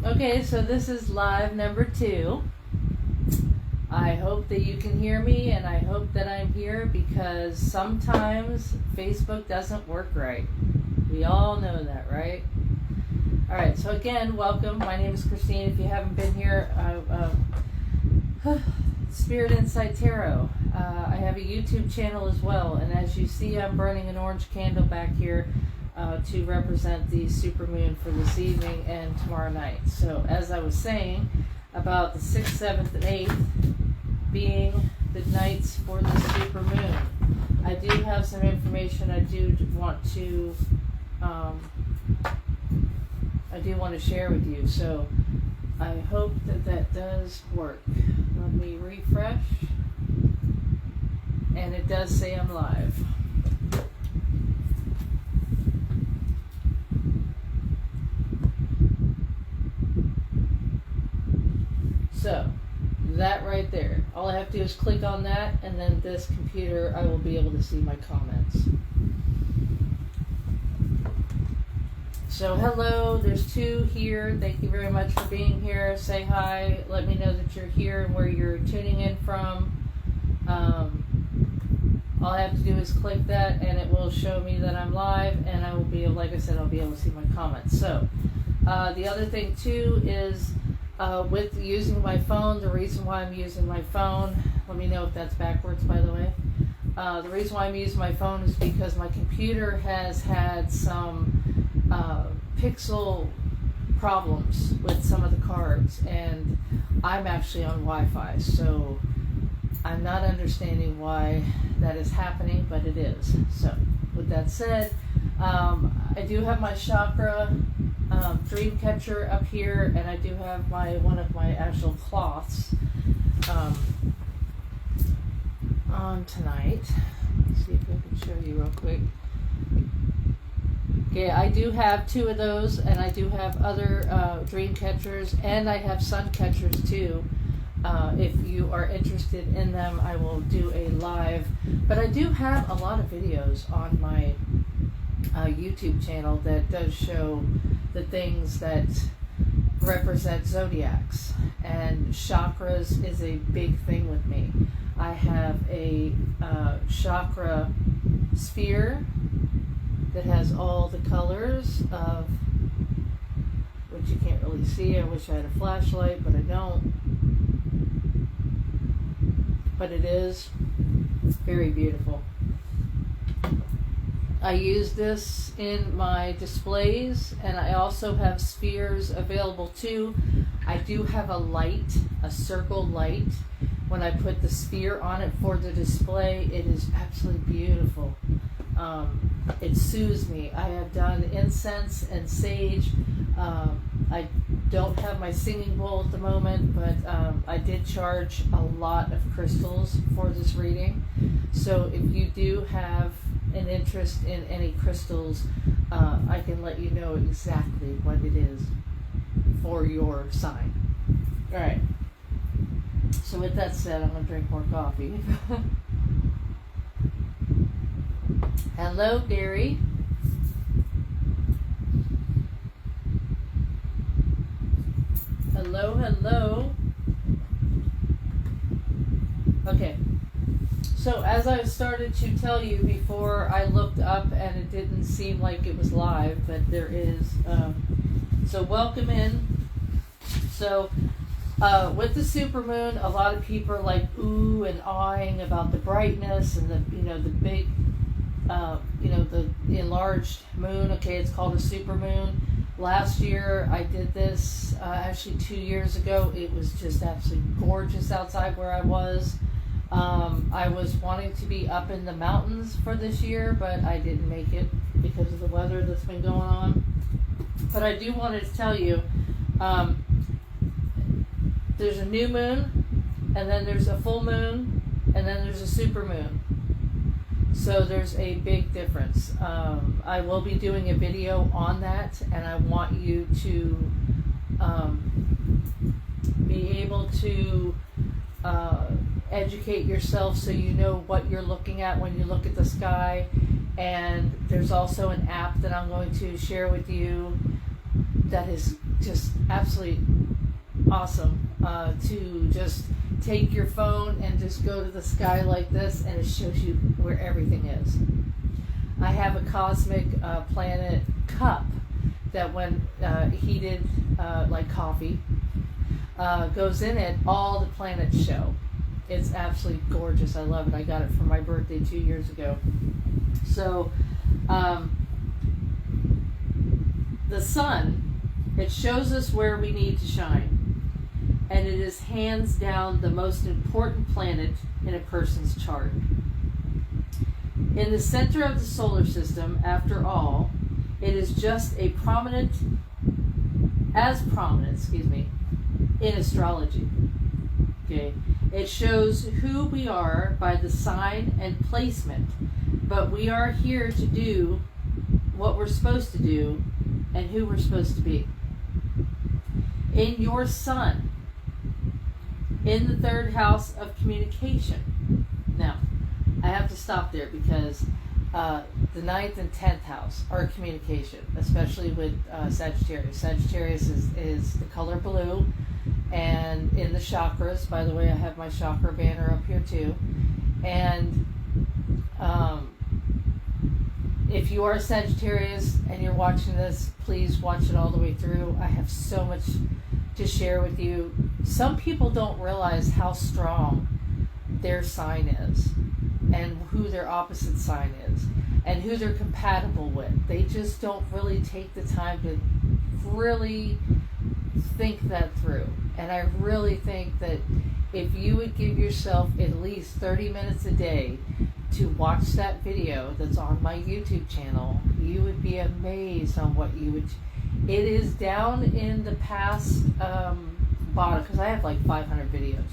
Okay, so this is live number 2. I hope that you can hear me, and I hope that I'm here because sometimes Facebook doesn't work right. We all know that, right? Alright, so again, welcome. My name is Christine. If you haven't been here, Spirit Insight Tarot. I have a YouTube channel as well, and as you see, I'm burning an orange candle back here to represent the supermoon for this evening and tomorrow night. So as I was saying about the 6th, 7th, and 8th being the nights for the supermoon, I do have some information I do want to share with you. So I hope that that does work. Let me refresh, and it does say I'm live. So, that right there. All I have to do is click on that, and then this computer, I will be able to see my comments. So, hello, there's 2 here. Thank you very much for being here. Say hi. Let me know that you're here and where you're tuning in from. All I have to do is click that, and it will show me that I'm live, and I will be able, like I said, I'll be able to see my comments. So, the other thing, too, is with using my phone, the reason why I'm using my phone, let me know if that's backwards, by the way. The reason why I'm using my phone is because my computer has had some pixel problems with some of the cards, and I'm actually on Wi-Fi, so I'm not understanding why that is happening, but it is. So, with that said, I do have my chakra dream catcher up here, and I do have one of my actual cloths on tonight. Let's see if I can show you real quick. Okay, I do have 2 of those, and I do have other dream catchers, and I have sun catchers too. If you are interested in them, I will do a live, but I do have a lot of videos on my YouTube channel that does show the things that represent zodiacs, and chakras is a big thing with me. I have a chakra sphere that has all the colors of, which you can't really see. I wish I had a flashlight, but I don't. But it is very beautiful. I use this in my displays, and I also have spheres available too. I do have a light, a circle light. When I put the sphere on it for the display, it is absolutely beautiful. It soothes me. I have done incense and sage. I don't have my singing bowl at the moment, but I did charge a lot of crystals for this reading. So if you do have an interest in any crystals, I can let you know exactly what it is for your sign. Alright. So with that said, I'm going to drink more coffee. Hello, Gary. Hello, hello. Okay. So as I started to tell you before, I looked up and it didn't seem like it was live, but there is. So welcome in. So with the supermoon, a lot of people are like ooh and awing about the brightness and the the big the enlarged moon. Okay, it's called a supermoon. Last year I did this, actually 2 years ago. It was just absolutely gorgeous outside where I was. I was wanting to be up in the mountains for this year, but I didn't make it because of the weather that's been going on. But I do want to tell you, there's a new moon, and then there's a full moon, and then there's a super moon. So there's a big difference. I will be doing a video on that, and I want you to be able to educate yourself so you know what you're looking at when you look at the sky. And there's also an app that I'm going to share with you that is just absolutely awesome to just take your phone and just go to the sky like this, and it shows you where everything is. I have a cosmic planet cup that when heated like coffee goes in it, all the planets show. It's absolutely gorgeous. I love it. I got it for my birthday 2 years ago. So the sun, it shows us where we need to shine. And it is hands down the most important planet in a person's chart. In the center of the solar system, after all, it is just as prominent, in astrology. Okay, it shows who we are by the sign and placement, but we are here to do what we're supposed to do and who we're supposed to be. In your sun, in the third house of communication. Now, I have to stop there because the 9th and 10th house are communication, especially with Sagittarius. Sagittarius is the color blue, and in the chakras, by the way, I have my chakra banner up here too. And if you are Sagittarius and you're watching this, please watch it all the way through. I have so much to share with you. Some people don't realize how strong their sign is and who their opposite sign is and who they're compatible with. They just don't really take the time to really think that through. And I really think that if you would give yourself at least 30 minutes a day to watch that video that's on my YouTube channel, you would be amazed on what you would. It is down in the past bottom, because I have like 500 videos,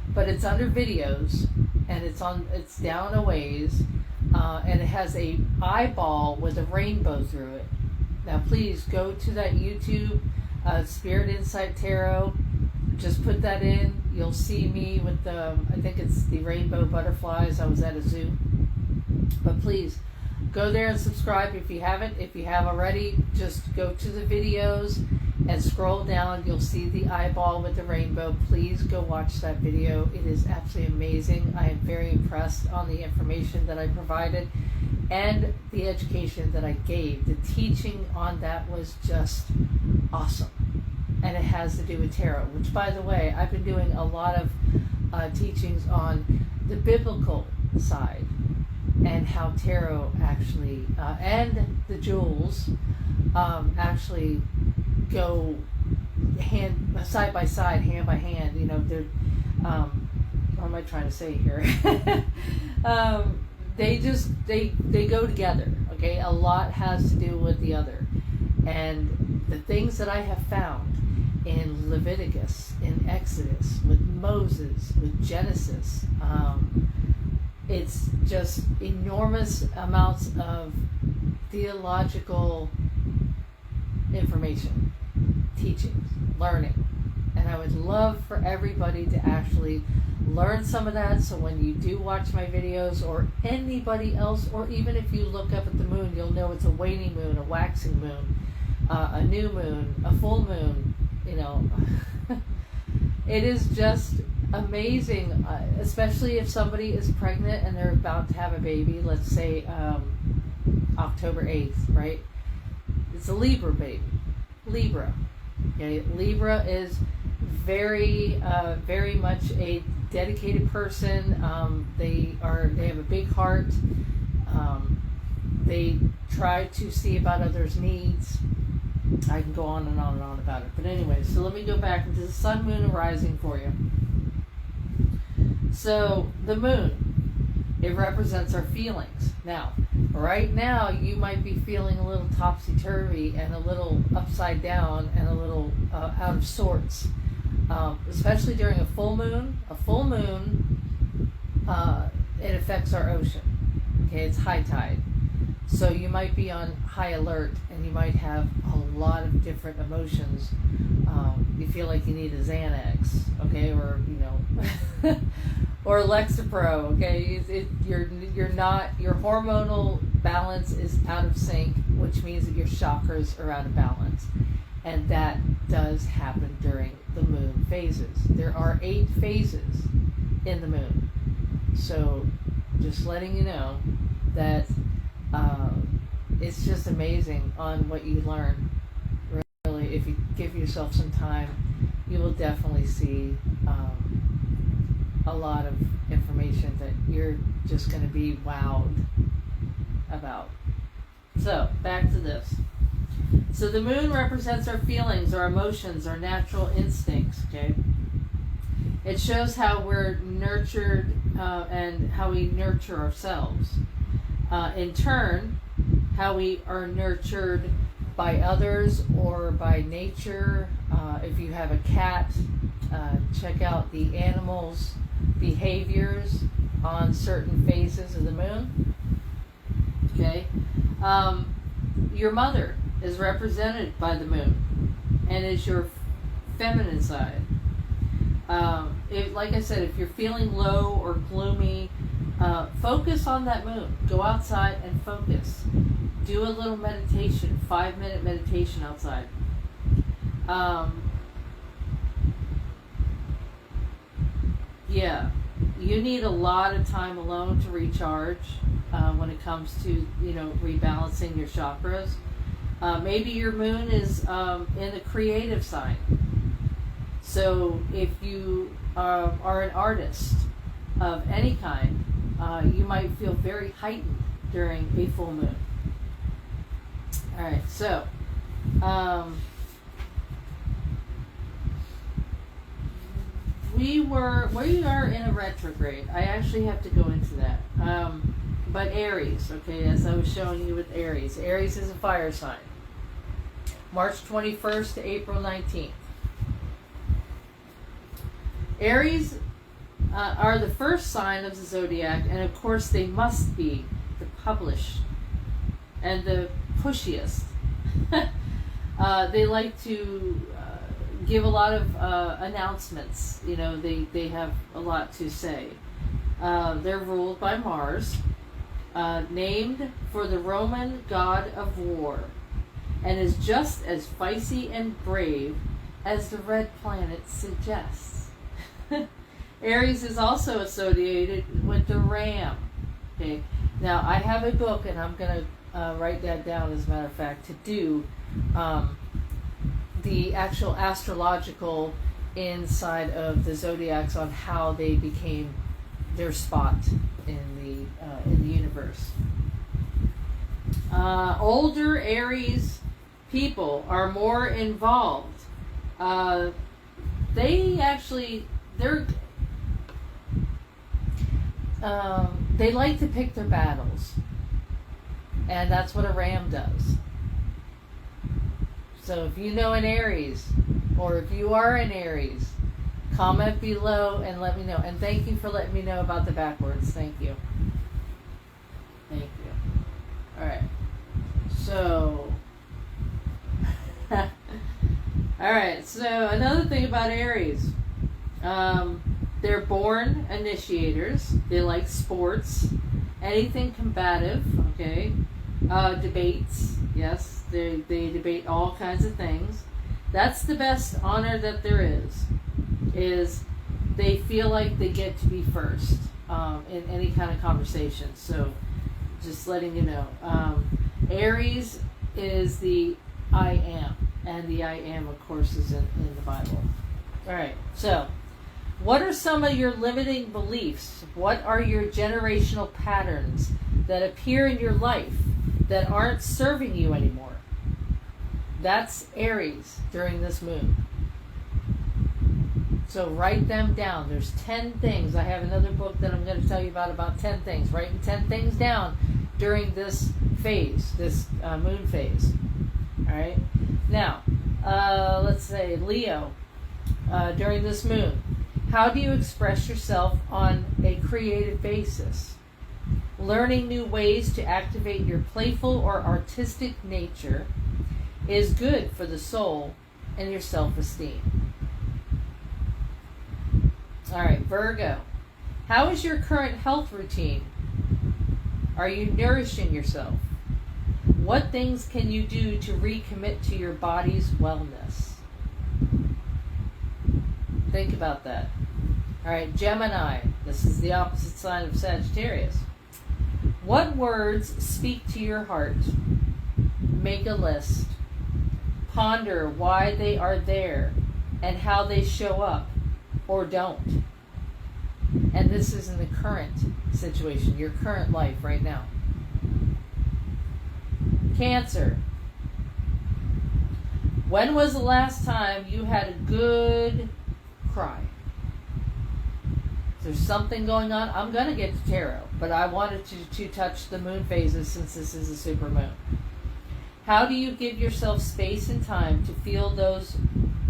but it's under videos, and it's down a ways, and it has a eyeball with a rainbow through it. Now please go to that YouTube, Spirit Insight Tarot. Just put that in. You'll see me with the, I think it's the rainbow butterflies. I was at a zoo. But please, go there and subscribe if you haven't. If you have already, just go to the videos and scroll down. You'll see the eyeball with the rainbow. Please go watch that video. It is absolutely amazing. I am very impressed on the information that I provided and the education that I gave. The teaching on that was just awesome. And it has to do with tarot, which, by the way, I've been doing a lot of teachings on the biblical side and how tarot actually, and the jewels actually go side by side, hand by hand. You know, they're, what am I trying to say here? They go together, okay? A lot has to do with the other. And the things that I have found in Leviticus, in Exodus, with Moses, with Genesis, it's just enormous amounts of theological information, teachings, learning. And I would love for everybody to actually learn some of that, so when you do watch my videos, or anybody else, or even if you look up at the moon, you'll know it's a waning moon, a waxing moon, a new moon, a full moon, you know. It is just amazing, especially if somebody is pregnant and they're about to have a baby, let's say October 8th, right? It's a Libra baby. Libra. Okay? Libra is very much a dedicated person. They have a big heart. They try to see about others' needs. I can go on and on and on about it. But anyway, so let me go back into the sun, moon, and rising for you. So the moon, it represents our feelings. Now, right now, you might be feeling a little topsy-turvy and a little upside down and a little out of sorts. Especially during a full moon. A full moon, it affects our ocean. Okay, it's high tide. So you might be on high alert, and you might have a lot of different emotions. You feel like you need a Xanax, okay, or or Lexapro, okay. You're not, your hormonal balance is out of sync, which means that your chakras are out of balance. And that does happen during the moon phases. There are 8 phases in the moon. So just letting you know that it's just amazing on what you learn. Really, if you give yourself some time, you will definitely see a lot of information that you're just going to be wowed about. So, back to this. So the moon represents our feelings, our emotions, our natural instincts, okay? It shows how we're nurtured and how we nurture ourselves. In turn, how we are nurtured by others or by nature. If you have a cat, check out the animals' behaviors on certain phases of the moon. Okay? Your mother is represented by the moon and is your feminine side. Like I said, if you're feeling low or gloomy, focus on that moon. Go outside and focus. Do a little meditation, 5-minute meditation outside. Yeah, you need a lot of time alone to recharge when it comes to, rebalancing your chakras. Maybe your moon is in the creative sign. So if you are an artist of any kind, you might feel very heightened during a full moon. All right, so we are in a retrograde. I actually have to go into that. But Aries, okay, as I was showing you with Aries. Aries is a fire sign. March 21st to April 19th. Aries are the first sign of the zodiac, and of course they must be the published and the pushiest. They like to give a lot of announcements. They have a lot to say. They're ruled by Mars, named for the Roman god of war, and is just as feisty and brave as the red planet suggests. Aries is also associated with the ram. Okay, now I have a book, and I'm going to write that down, as a matter of fact, to do the actual astrological inside of the zodiacs on how they became their spot in the universe. Older Aries people are more involved. They like to pick their battles, and that's what a ram does. So if you know an Aries, or if you are an Aries, comment below and let me know. And thank you for letting me know about the backwards. Thank you. Thank you. All right. So, all right. So another thing about Aries, they're born initiators. They like sports, anything combative. Okay, debates. Yes, they debate all kinds of things. That's the best honor that there is they feel like they get to be first in any kind of conversation. So just letting you know. Aries is the I am, and the I am, of course, is in the Bible. All right, so what are some of your limiting beliefs? What are your generational patterns that appear in your life that aren't serving you anymore? That's Aries during this moon. So write them down. There's 10 things. I have another book that I'm going to tell you about 10 things. Writing 10 things down during this phase, this moon phase. All right. Now, let's say Leo, during this moon. How do you express yourself on a creative basis? Learning new ways to activate your playful or artistic nature is good for the soul and your self-esteem. All right, Virgo. How is your current health routine? Are you nourishing yourself? What things can you do to recommit to your body's wellness? Think about that. All right, Gemini. This is the opposite sign of Sagittarius. What words speak to your heart? Make a list. Ponder why they are there and how they show up or don't. And this is in the current situation, your current life right now. Cancer. When was the last time you had a good cry? If there's something going on, I'm going to get to tarot, but I wanted to touch the moon phases since this is a super moon. How do you give yourself space and time to feel those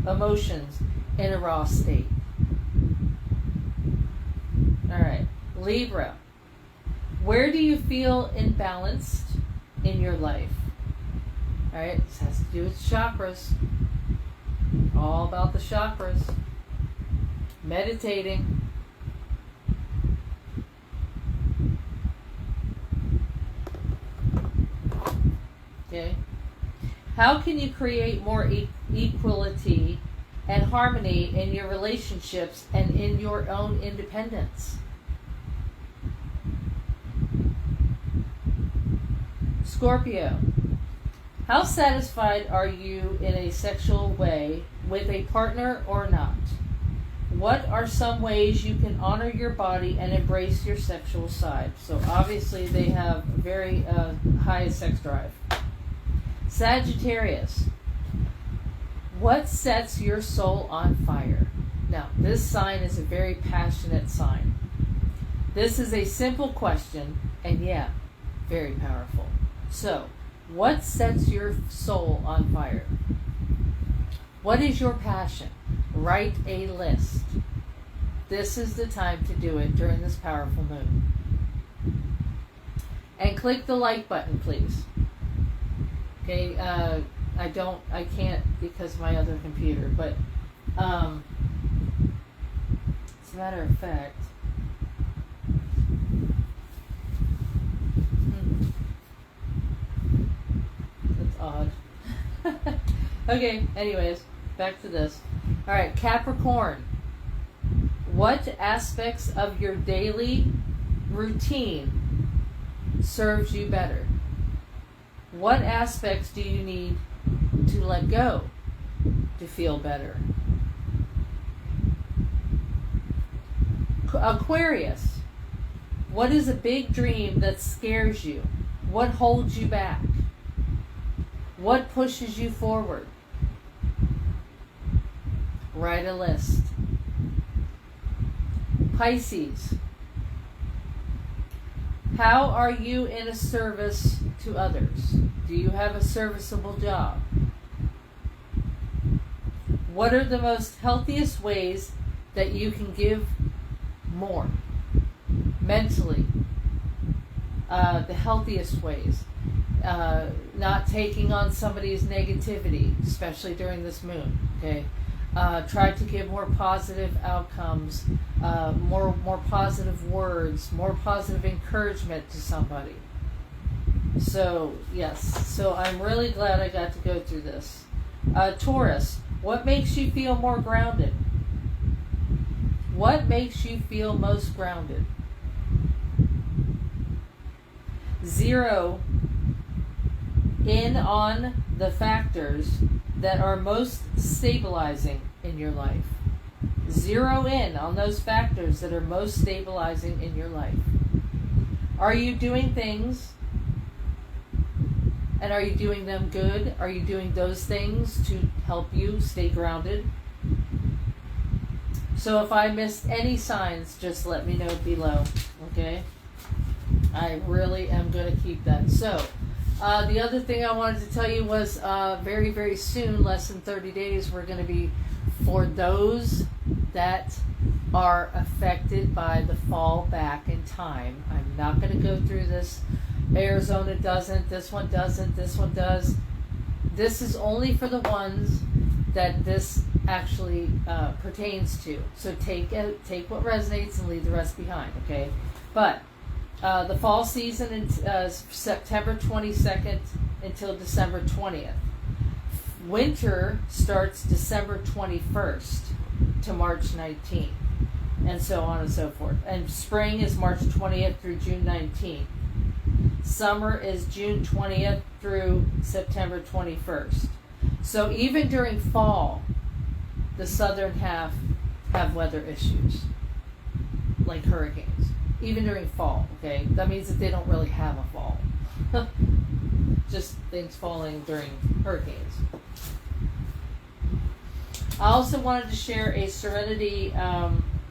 emotions in a raw state? All right, Libra. Where do you feel imbalanced in your life? All right, this has to do with chakras. All about the chakras. Meditating. Okay. How can you create more equality and harmony in your relationships and in your own independence? Scorpio. How satisfied are you in a sexual way with a partner or not? What are some ways you can honor your body and embrace your sexual side? So obviously they have very high sex drive. Sagittarius. What sets your soul on fire? Now, this sign is a very passionate sign. This is a simple question, and yeah, very powerful. So, what sets your soul on fire? What is your passion? Write a list. This is the time to do it during this powerful moon. And click the like button, please. Okay, I can't because of my other computer, but as a matter of fact, that's odd. Okay, anyways, back to this. All right, Capricorn. What aspects of your daily routine serves you better? What aspects do you need to let go to feel better? Aquarius. What is a big dream that scares you? What holds you back? What pushes you forward? Write a list. Pisces. How are you in a service to others? Do you have a serviceable job? What are the most healthiest ways that you can give more? Mentally. The healthiest ways. Not taking on somebody's negativity, especially during this moon. Okay. Try to give more positive outcomes, more positive words, more positive encouragement to somebody. So, yes. So I'm really glad I got to go through this. Taurus, what makes you feel more grounded? What makes you feel most grounded? Zero in on the factors that are most stabilizing in your life. Zero in on those factors that are most stabilizing in your life. Are you doing things, and are you doing them good? Are you doing those things to help you stay grounded? So if I missed any signs, just let me know below, okay? I really am going to keep that. So, the other thing I wanted to tell you was very, very soon, less than 30 days, we're going to be, for those that are affected by the fall back in time. I'm not going to go through this. Arizona doesn't, this one doesn't, this one does. This is only for the ones that this actually pertains to. So take what resonates and leave the rest behind, okay? But the fall season is September 22nd until December 20th. Winter starts December 21st to March 19th, and so on and so forth. And spring is March 20th through June 19th. Summer is June 20th through September 21st. So even during fall, the southern half have weather issues, like hurricanes. Even during fall, okay? That means that they don't really have a fall. Just things falling during hurricanes. I also wanted to share a Serenity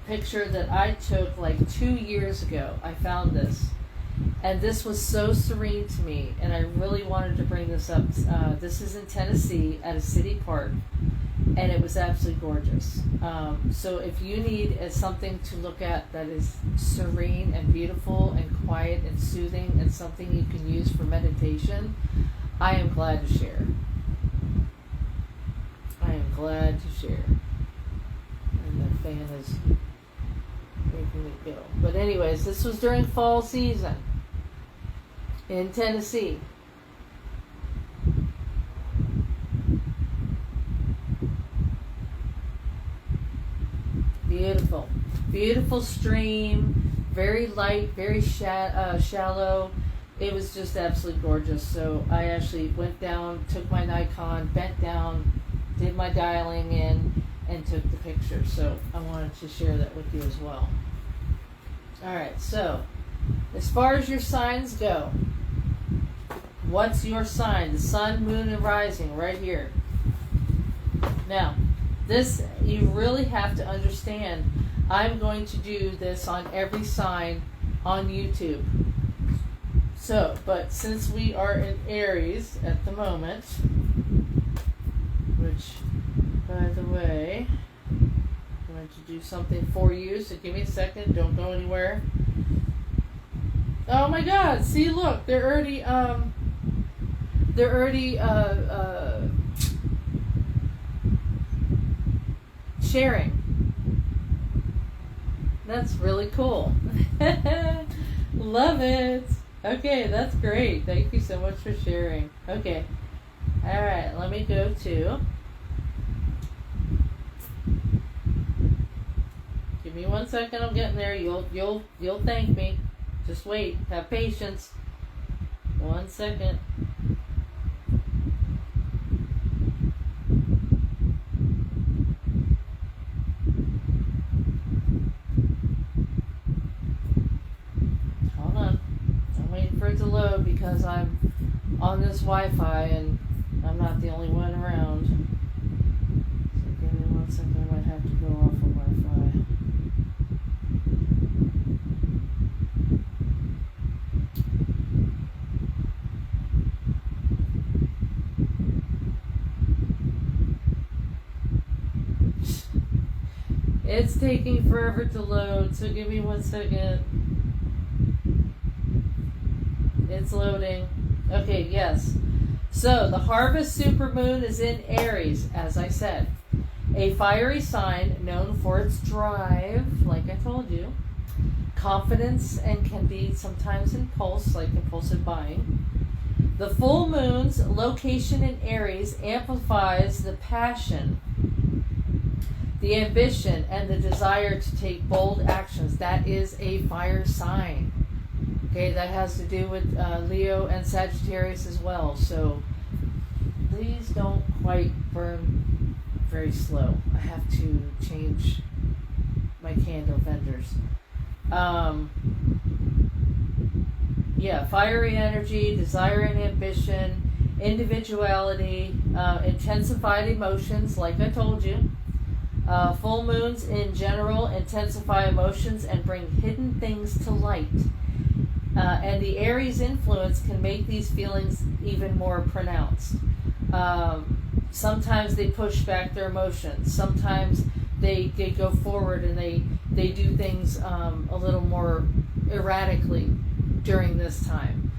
picture that I took like 2 years ago. I found this. And this was so serene to me, and I really wanted to bring this up. This is in Tennessee at a city park, and it was absolutely gorgeous. So if you need something to look at that is serene and beautiful and quiet and soothing and something you can use for meditation, I am glad to share. I am glad to share. And the fan is making it go. But anyways, this was during fall season in Tennessee. Beautiful. Beautiful stream, very light, very shallow. It was just absolutely gorgeous. So I actually went down, took my Nikon, bent down, did my dialing in, and took the picture. So I wanted to share that with you as well. Alright, so as far as your signs go, what's your sign? The sun, moon, and rising right here. Now, this, you really have to understand, I'm going to do this on every sign on YouTube. So, but since we are in Aries at the moment, which, by the way, I'm going to do something for you, so give me a second, don't go anywhere. Oh my God, see, look, they're already sharing. That's really cool. Love it. Okay, that's great. Thank you so much for sharing. Okay. Alright, let me go to. Give me 1 second, I'm getting there. You'll thank me. Just wait. Have patience. 1 second. Hold on. I'm waiting for it to load because I'm on this Wi-Fi and I'm not the only one around. So give me 1 second. I might have to go off of Wi-Fi. It's taking forever to load, so give me 1 second. It's loading. Okay, yes. So, the harvest supermoon is in Aries, as I said. A fiery sign known for its drive, like I told you, confidence, and can be sometimes impulse, like impulsive buying. The full moon's location in Aries amplifies the passion, the ambition, and the desire to take bold actions. That is a fire sign. Okay, that has to do with Leo and Sagittarius as well. So please don't quite burn very slow. I have to change my candle vendors. Yeah, fiery energy, desire and ambition, individuality, intensified emotions, like I told you. Full moons in general intensify emotions and bring hidden things to light. And the Aries influence can make these feelings even more pronounced. Sometimes they push back their emotions. Sometimes they go forward and they do things a little more erratically during this time.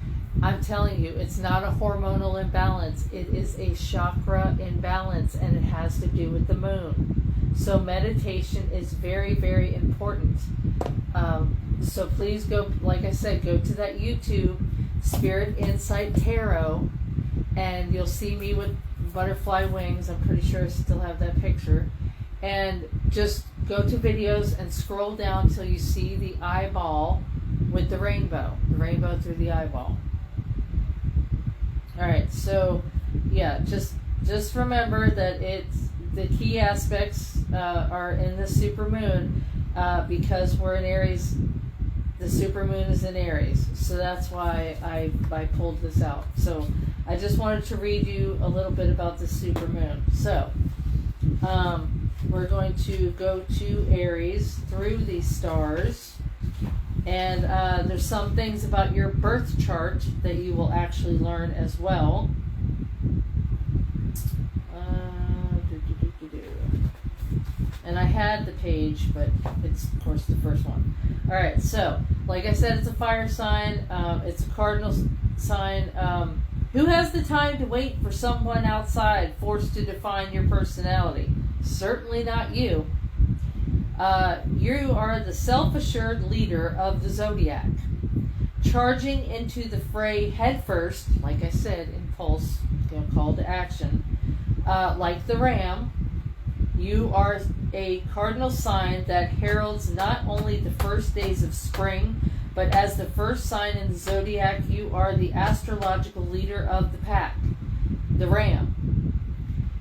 I'm telling you, it's not a hormonal imbalance. It is a chakra imbalance, and it has to do with the moon. So meditation is very, very important. So please go, like I said, go to that YouTube, Spirit Insight Tarot, and you'll see me with butterfly wings. I'm pretty sure I still have that picture. And just go to videos and scroll down till you see the eyeball with the rainbow through the eyeball. All right, so yeah, just remember that it's the key aspects are in the supermoon because we're in Aries. The supermoon is in Aries, so that's why I pulled this out. So I just wanted to read you a little bit about the supermoon. So we're going to go to Aries through these stars, and there's some things about your birth chart that you will actually learn as well. And I had the page, but it's of course the first one. All right, so like I said, it's a fire sign. It's a cardinal sign. Who has the time to wait for someone outside forced to define your personality? Certainly not you. You are the self-assured leader of the zodiac, charging into the fray headfirst. Like I said, impulse, call to action. Like the ram, you are a cardinal sign that heralds not only the first days of spring, but as the first sign in the zodiac, you are the astrological leader of the pack, the ram.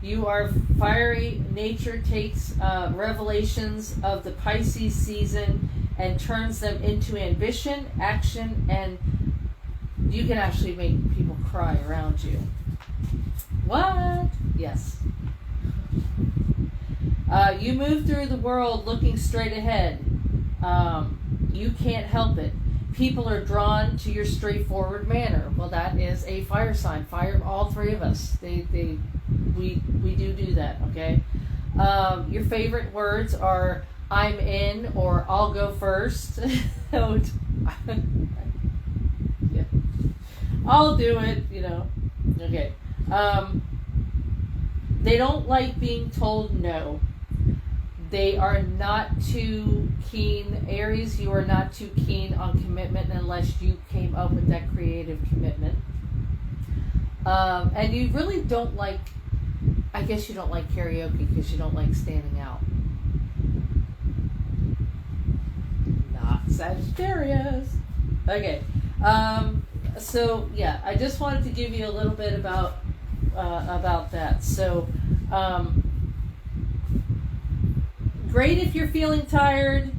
You are fiery. Nature takes revelations of the Pisces season and turns them into ambition, action, and you can actually make people cry around you. What? Yes. You move through the world looking straight ahead. You can't help it. People are drawn to your straightforward manner. Well, that is a fire sign. Fire, all three of us. We do that. Okay. Your favorite words are "I'm in" or "I'll go first." Yeah. I'll do it. Okay. They don't like being told no. They are not too keen. Aries, you are not too keen on commitment unless you came up with that creative commitment. And you really don't like, I guess you don't like karaoke because you don't like standing out. Not Sagittarius. Okay. So, yeah, I just wanted to give you a little bit about that. So, great if you're feeling tired,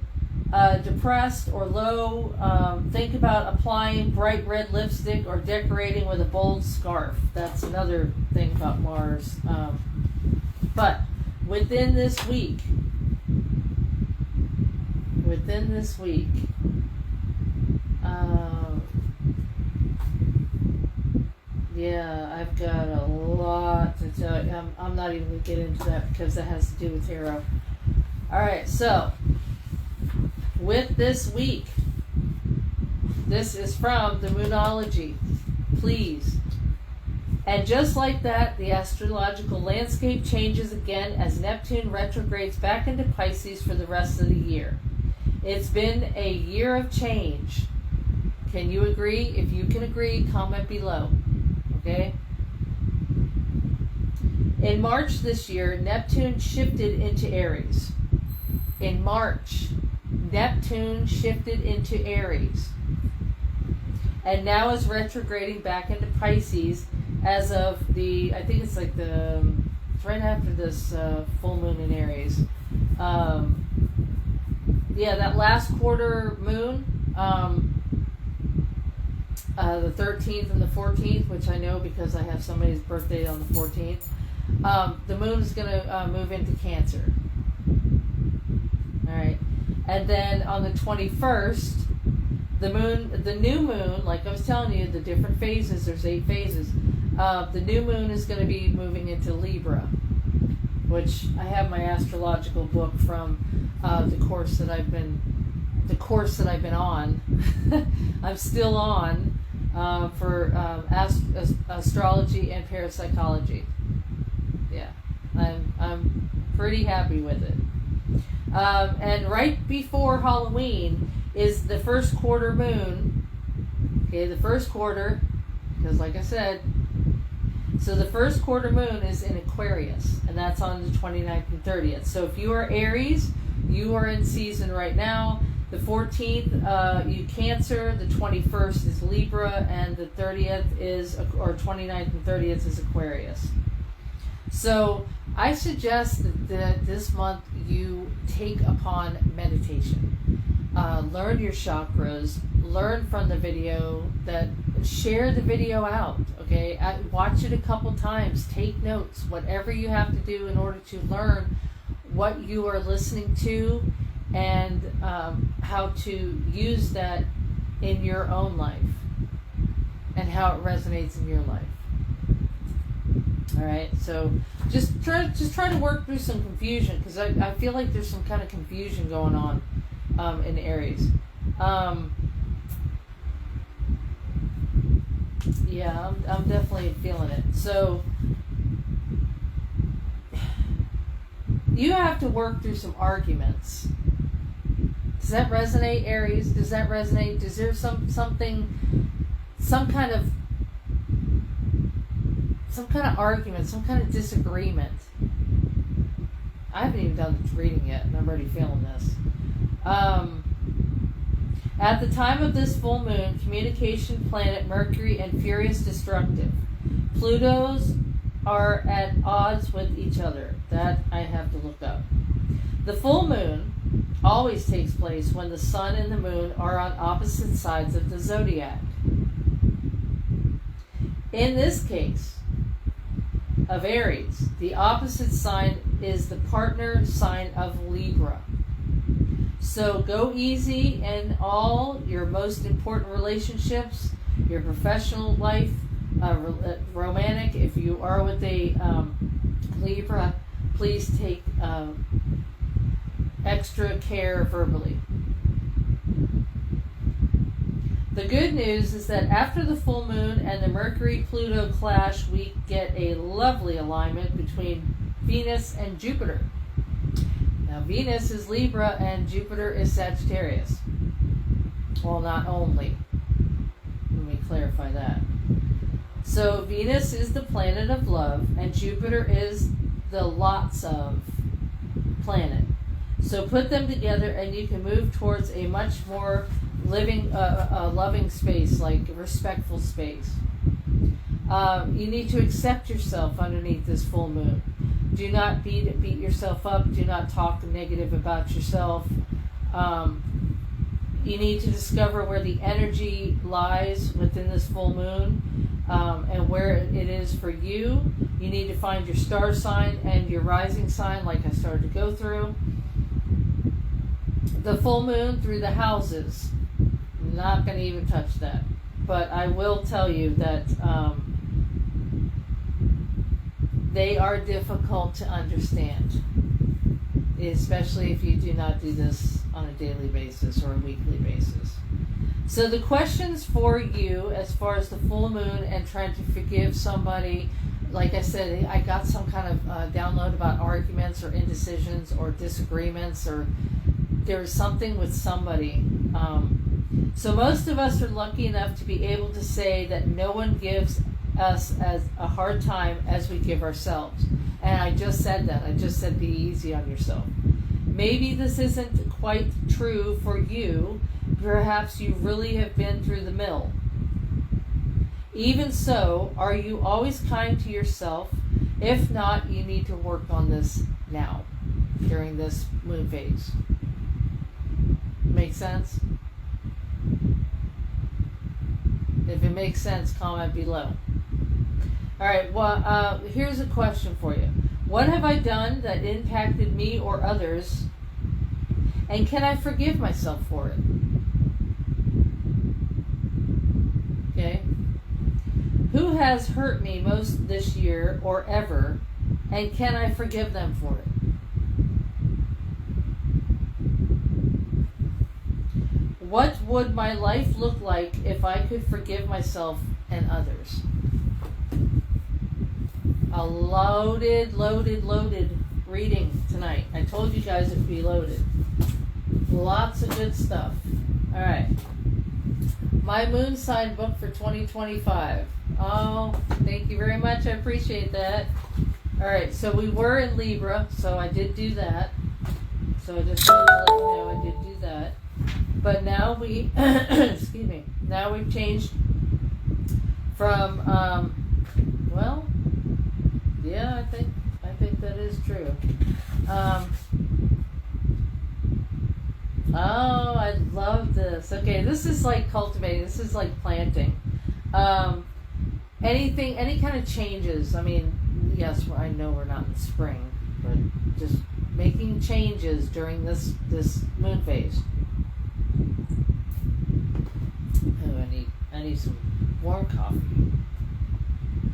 depressed, or low. Think about applying bright red lipstick or decorating with a bold scarf. That's another thing about Mars. But within this week, yeah, I've got a lot to tell you. I'm not even going to get into that because that has to do with tarot. Alright, so with this week, this is from the Moonology. Please. And just like that, the astrological landscape changes again as Neptune retrogrades back into Pisces for the rest of the year. It's been a year of change. Can you agree? If you can agree, comment below. Okay? In March this year, Neptune shifted into Aries. In March, Neptune shifted into Aries. And now is retrograding back into Pisces as of I think it's like it's right after this full moon in Aries. Yeah, that last quarter moon, the 13th and the 14th, which I know because I have somebody's birthday on the 14th, the moon is going to move into Cancer. All right. And then on the 21st, the new moon, like I was telling you, the different phases, there's 8 phases. The new moon is going to be moving into Libra, which I have my astrological book from the course that I've been on. I'm still on for astrology and parapsychology. Yeah, I'm pretty happy with it. And right before Halloween is the first quarter moon. Okay, the first quarter, because like I said, So the first quarter moon is in Aquarius, and that's on the 29th and 30th. So if you are Aries, you are in season right now. The 14th, you Cancer, the 21st is Libra, and the 30th is, or 29th and 30th is Aquarius. So I suggest that this month you take upon meditation. Learn your chakras, learn from the video, share the video out, okay? Watch it a couple times, take notes, whatever you have to do in order to learn what you are listening to and how to use that in your own life and how it resonates in your life. All right, so just try to work through some confusion, because I feel like there's some kind of confusion going on in Aries. Yeah, I'm definitely feeling it. So you have to work through some arguments. Does that resonate, Aries? Does that resonate? Does there some kind of argument, some kind of disagreement? I haven't even done the reading yet, and I'm already feeling this. At the time of this full moon, communication planet Mercury and furious destructive. Plutos are at odds with each other. That I have to look up. The full moon always takes place when the sun and the moon are on opposite sides of the zodiac. In this case of Aries, the opposite sign is the partner sign of Libra. So go easy in all your most important relationships, your professional life, romantic. If you are with a Libra, please take extra care verbally. The good news is that after the full moon and the Mercury-Pluto clash, we get a lovely alignment between Venus and Jupiter. Now, Venus is Libra and Jupiter is Sagittarius. Well, not only. Let me clarify that. So, Venus is the planet of love, and Jupiter is the lots of planet. So, put them together, and you can move towards a much more loving space, like a respectful space. You need to accept yourself underneath this full moon. Do not beat yourself up. Do not talk negative about yourself. You need to discover where the energy lies within this full moon and where it is for you. You need to find your star sign and your rising sign, like I started to go through. The full moon through the houses. I'm not going to even touch that. But I will tell you that they are difficult to understand, especially if you do not do this on a daily basis or a weekly basis. So the questions for you as far as the full moon and trying to forgive somebody, like I said, I got some kind of download about arguments or indecisions or disagreements, or there's something with somebody. So most of us are lucky enough to be able to say that no one gives us as a hard time as we give ourselves. And I just said that. I just said be easy on yourself. Maybe this isn't quite true for you. Perhaps you really have been through the mill. Even so, are you always kind to yourself? If not, you need to work on this now, during this moon phase. Make sense? If it makes sense, comment below. All right, well, here's a question for you. What have I done that impacted me or others, and can I forgive myself for it? Okay. Who has hurt me most this year or ever, and can I forgive them for it? What would my life look like if I could forgive myself and others? A loaded reading tonight. I told you guys it would be loaded. Lots of good stuff. All right. My moon sign book for 2025. Oh, thank you very much. I appreciate that. All right, so we were in Libra, so I did do that. So I just wanted to let you know I did do that. But now we, excuse me, now we've changed from, well, yeah, I think that is true. Oh, I love this. Okay, this is like cultivating. This is like planting. Any kind of changes. I mean, yes, I know we're not in spring, but just making changes during this moon phase. Oh, I need some warm coffee.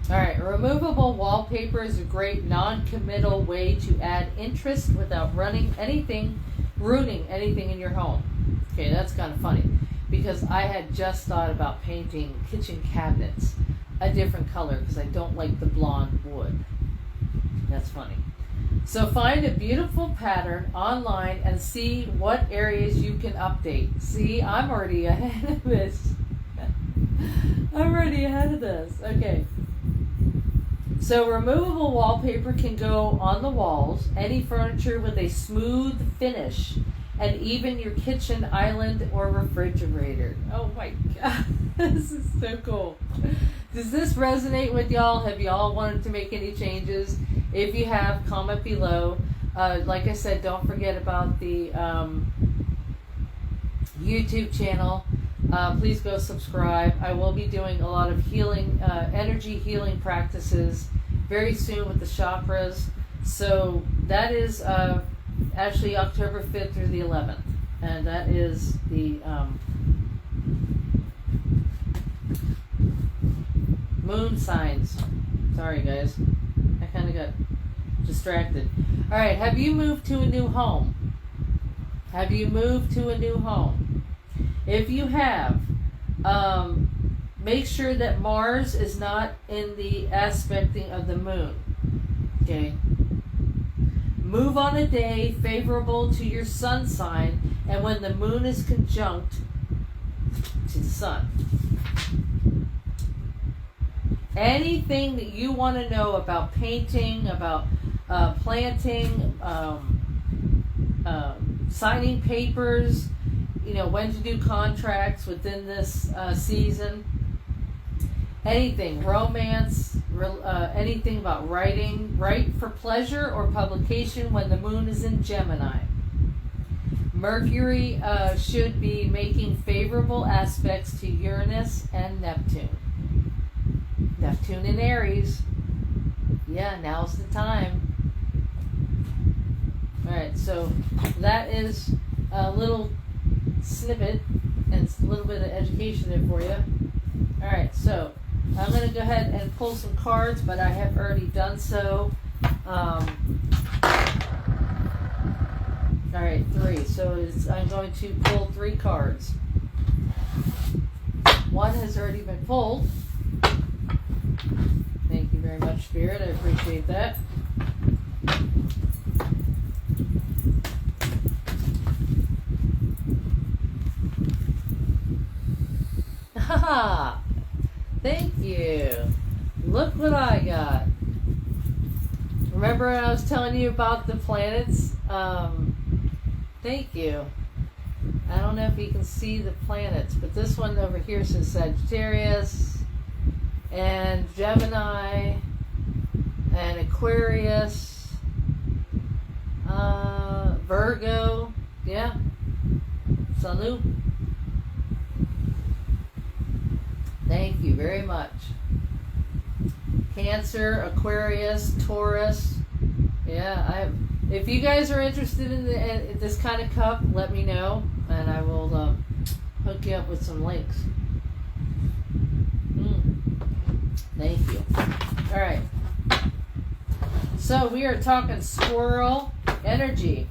All right, removable wallpaper is a great non-committal way to add interest without ruining anything in your home. Okay, that's kind of funny because I had just thought about painting kitchen cabinets a different color because I don't like the blonde wood. That's funny. So find a beautiful pattern online and see what areas you can update. See, I'm already ahead of this. Okay. So removable wallpaper can go on the walls, any furniture with a smooth finish, and even your kitchen island or refrigerator. Oh my God, this is so cool. Does this resonate with y'all? Have y'all wanted to make any changes? If you have, comment below. Like I said, don't forget about the YouTube channel. Please go subscribe. I will be doing a lot of healing, energy healing practices very soon with the chakras. So that is actually October 5th through the 11th. And that is the moon signs. Sorry guys, I kind of got distracted. All right, have you moved to a new home? Have you moved to a new home? If you have, make sure that Mars is not in the aspecting of the moon. Okay. Move on a day favorable to your sun sign and when the moon is conjunct to the sun. Anything that you want to know about painting, about planting, signing papers, you know, when to do contracts within this season, anything, romance, anything about writing, write for pleasure or publication when the moon is in Gemini. Mercury should be making favorable aspects to Uranus and Neptune. Neptune in Aries. Yeah, now's the time. Alright, so that is a little snippet and a little bit of education there for you. Alright, so I'm going to go ahead and pull some cards, but I have already done so. Alright, 3. So I'm going to pull 3 cards. One has already been pulled. Thank you very much, Spirit. I appreciate that. Haha! Thank you. Look what I got. Remember when I was telling you about the planets? Thank you. I don't know if you can see the planets, but this one over here says Sagittarius and Gemini and Aquarius, Virgo, yeah, Salute. Thank you very much. Cancer, Aquarius, Taurus, yeah, if you guys are interested in this kind of cup, let me know, and I will hook you up with some links. Thank you. All right. So we are talking squirrel energy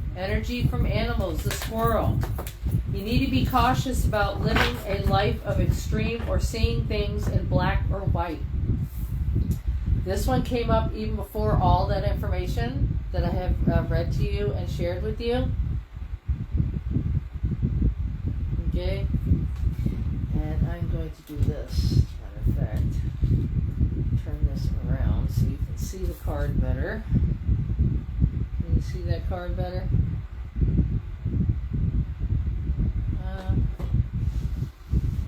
from animals, the squirrel. You need to be cautious about living a life of extreme or seeing things in black or white. This one came up even before all that information that I have read to you and shared with you. Okay. And I'm going to do this, as a matter of fact. Turn this around so you can see the card better. Can you see that card better?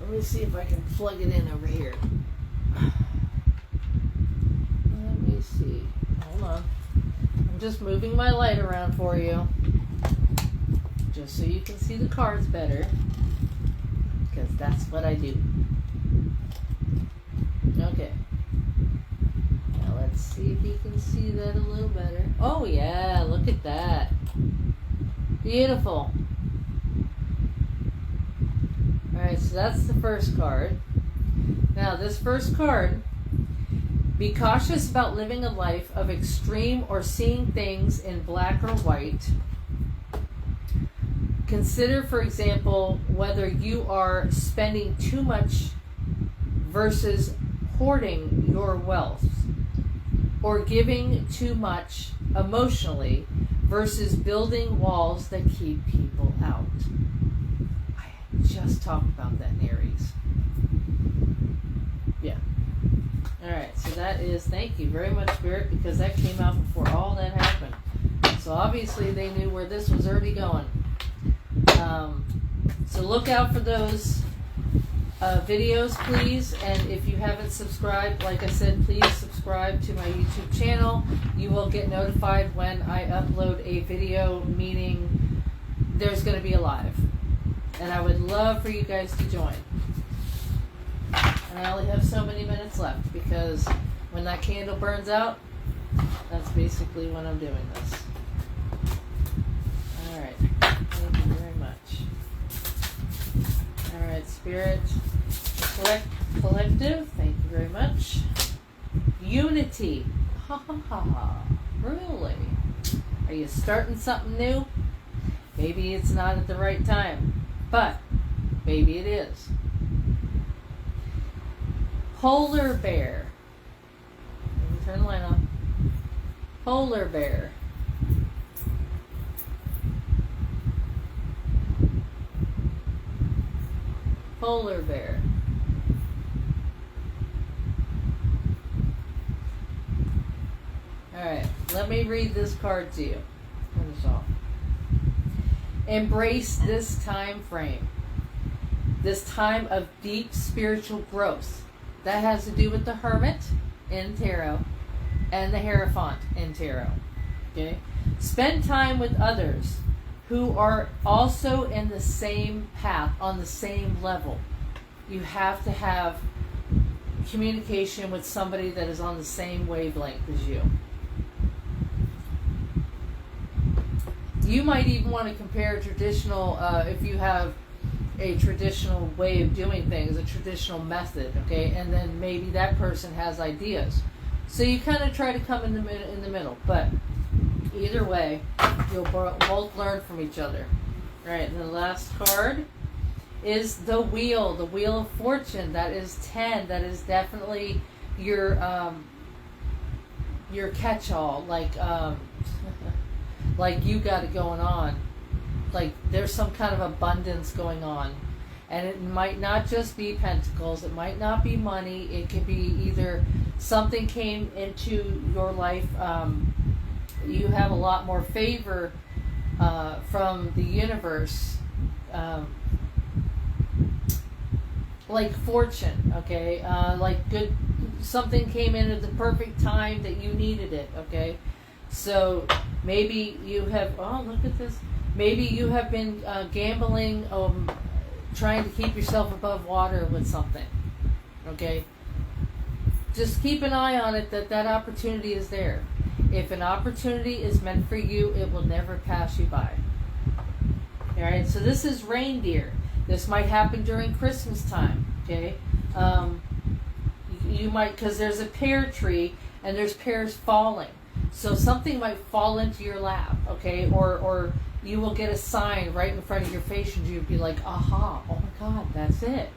Let me see if I can plug it in over here. Let me see. Hold on. I'm just moving my light around for you. Just so you can see the cards better. Because that's what I do. Okay. Now let's see if you can see that a little better. Oh yeah, look at that. Beautiful. Alright, so that's the first card. Now this first card, be cautious about living a life of extreme or seeing things in black or white. Consider, for example, whether you are spending too much versus hoarding your wealth, or giving too much emotionally versus building walls that keep people out. Just talked about that in Aries. Yeah. Alright, so that is, thank you very much, Spirit, because that came out before all that happened. So obviously they knew where this was already going. So look out for those videos, please. And if you haven't subscribed, like I said, please subscribe to my YouTube channel. You will get notified when I upload a video, meaning there's going to be a live. And I would love for you guys to join. And I only have so many minutes left because when that candle burns out, that's basically when I'm doing this. Alright. Thank you very much. Alright, Spirit. Collective. Thank you very much. Unity. Ha ha ha ha. Really? Are you starting something new? Maybe it's not at the right time. But maybe it is. Polar bear. Let me turn the light on. Polar bear. Polar bear. Alright, let me read this card to you. Turn this off. Embrace this time frame, this time of deep spiritual growth. That has to do with the Hermit in Tarot and the Hierophant in Tarot. Okay? Spend time with others who are also in the same path, on the same level. You have to have communication with somebody that is on the same wavelength as you. You might even want to compare traditional, if you have a traditional way of doing things, a traditional method, okay? And then maybe that person has ideas. So you kind of try to come in the middle. But either way, you'll both learn from each other. All right, and the last card is the Wheel of Fortune. That is 10. That is definitely your catch-all, like you got it going on. Like there's some kind of abundance going on. And it might not just be pentacles. It might not be money. It could be either something came into your life. You have a lot more favor from the universe. Like fortune, okay? Like good, something came in at the perfect time that you needed it, okay? So maybe you have, oh, look at this. Maybe you have been gambling, trying to keep yourself above water with something, okay? Just keep an eye on it, that opportunity is there. If an opportunity is meant for you, it will never pass you by. All right, so this is reindeer. This might happen during Christmas time, okay? You might, because there's a pear tree and there's pears falling. So something might fall into your lap, okay? Or you will get a sign right in front of your face and you'll be like, aha, oh my God, that's it.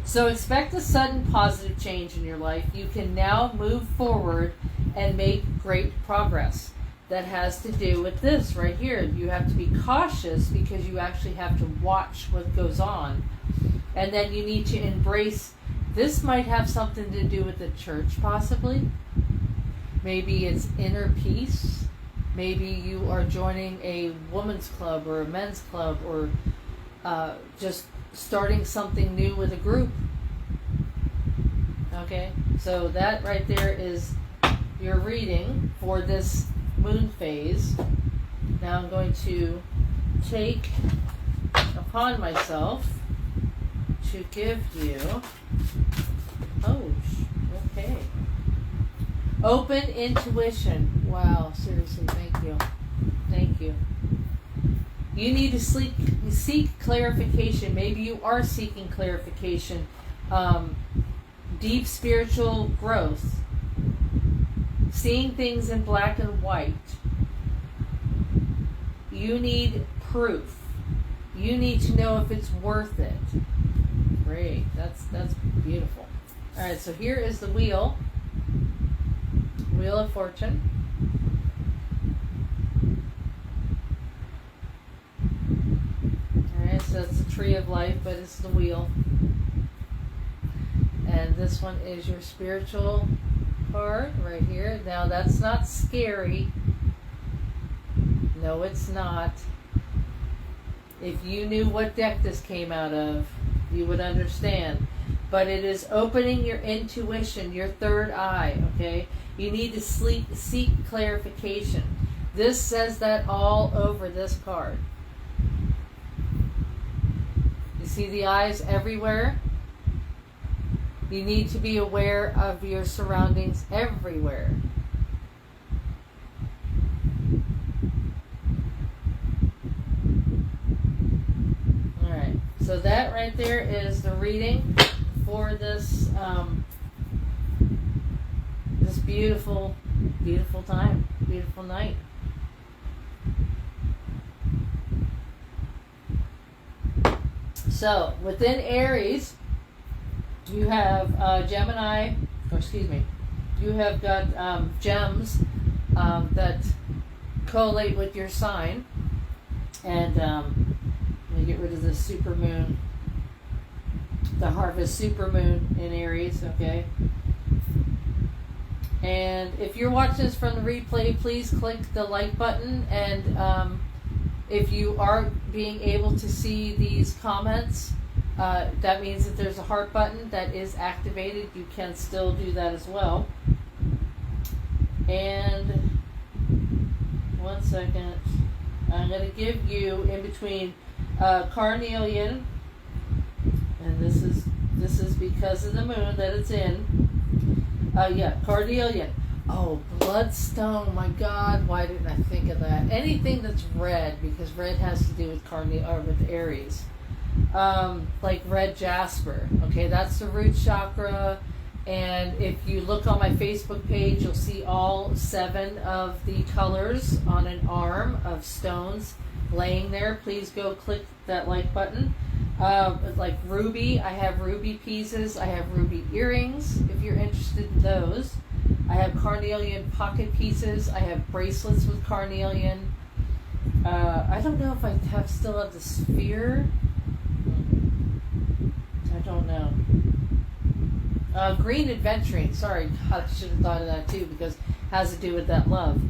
So expect a sudden positive change in your life. You can now move forward and make great progress. That has to do with this right here. You have to be cautious because you actually have to watch what goes on And then you need to embrace, this might have something to do with the church possibly. Maybe it's inner peace. Maybe you are joining a woman's club or a men's club, or just starting something new with a group. Okay, so that right there is your reading for this moon phase. Now I'm going to take upon myself to give you, okay, open intuition. Wow, seriously, thank you. Thank you. You need to seek clarification. Maybe you are seeking clarification. Deep spiritual growth. Seeing things in black and white. You need proof. You need to know if it's worth it. Great. That's beautiful. All right, so here is the wheel. Wheel of Fortune. All right, so it's the tree of life, but it's the wheel. And this one is your spiritual card right here. Now, that's not scary. No, it's not. If you knew what deck this came out of, you would understand. But it is opening your intuition, your third eye, okay? You need to seek clarification. This says that all over this card. You see the eyes everywhere? You need to be aware of your surroundings everywhere. Alright, so that right there is the reading for this this beautiful, beautiful time, beautiful night. So, within Aries, you have Gemini, you have got gems that collate with your sign. And let me get rid of the supermoon, the harvest supermoon in Aries, okay? And if you're watching this from the replay, please click the like button. And if you are being able to see these comments, that means that there's a heart button that is activated. You can still do that as well. And one second, I'm going to give you in between carnelian, and this is because of the moon that it's in. Carnelian. Oh, bloodstone. My God, why didn't I think of that? Anything that's red, because red has to do with with Aries. Like red jasper. Okay, that's the root chakra. And if you look on my Facebook page, you'll see all 7 of the colors on an arm of stones laying there. Please go click that like button. Like ruby, I have ruby pieces. I have ruby earrings, if you're interested in those. I have carnelian pocket pieces. I have bracelets with carnelian. I don't know if I still have the sphere. I don't know. Green adventuring. Sorry, God, I should have thought of that too, because it has to do with that love.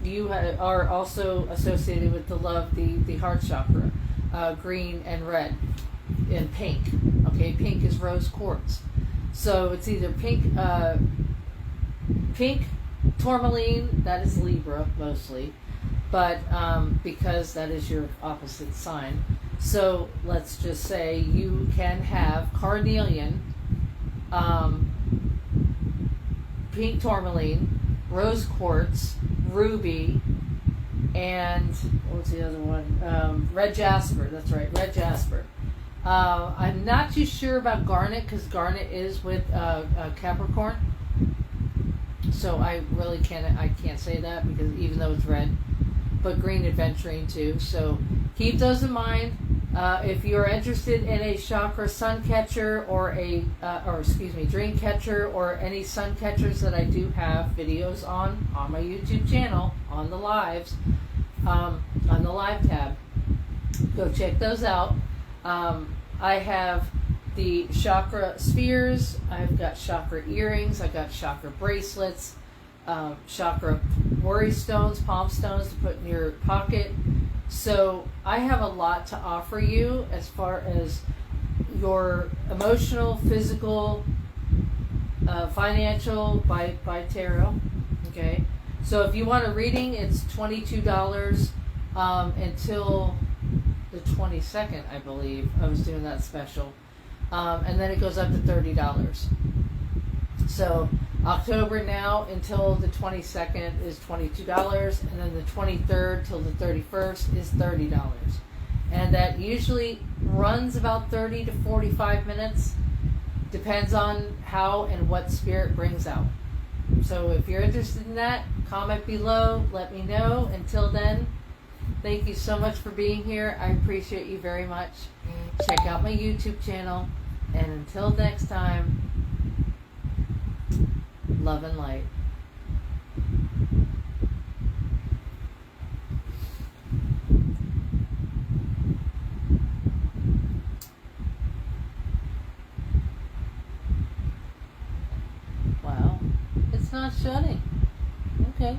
You are also associated with the love, the heart chakra. Green and red and pink. Okay, pink is rose quartz. So it's either pink tourmaline, that is Libra mostly, but because that is your opposite sign. So let's just say you can have carnelian, pink tourmaline, rose quartz, ruby, and what's the other one? Red jasper. That's right, red jasper. I'm not too sure about garnet, because garnet is with Capricorn. So I really can't say that, because even though it's red, but green adventuring too. So keep those in mind. If you're interested in a chakra sun catcher or dream catcher, or any sun catchers that I do have videos on my YouTube channel, on the lives, on the live tab, go check those out. I have the chakra spheres, I've got chakra earrings, I've got chakra bracelets, chakra worry stones, palm stones to put in your pocket. So I have a lot to offer you as far as your emotional, physical, financial by tarot. Okay, so if you want a reading, it's $22 until the 22nd, I believe. I was doing that special, and then it goes up to $30. So October now until the 22nd is $22, and then the 23rd till the 31st is $30. And that usually runs about 30 to 45 minutes. Depends on how and what spirit brings out. So if you're interested in that, comment below, let me know. Until then, thank you so much for being here. I appreciate you very much. Check out my YouTube channel. And until next time, love and light. Wow, it's not shutting. Okay.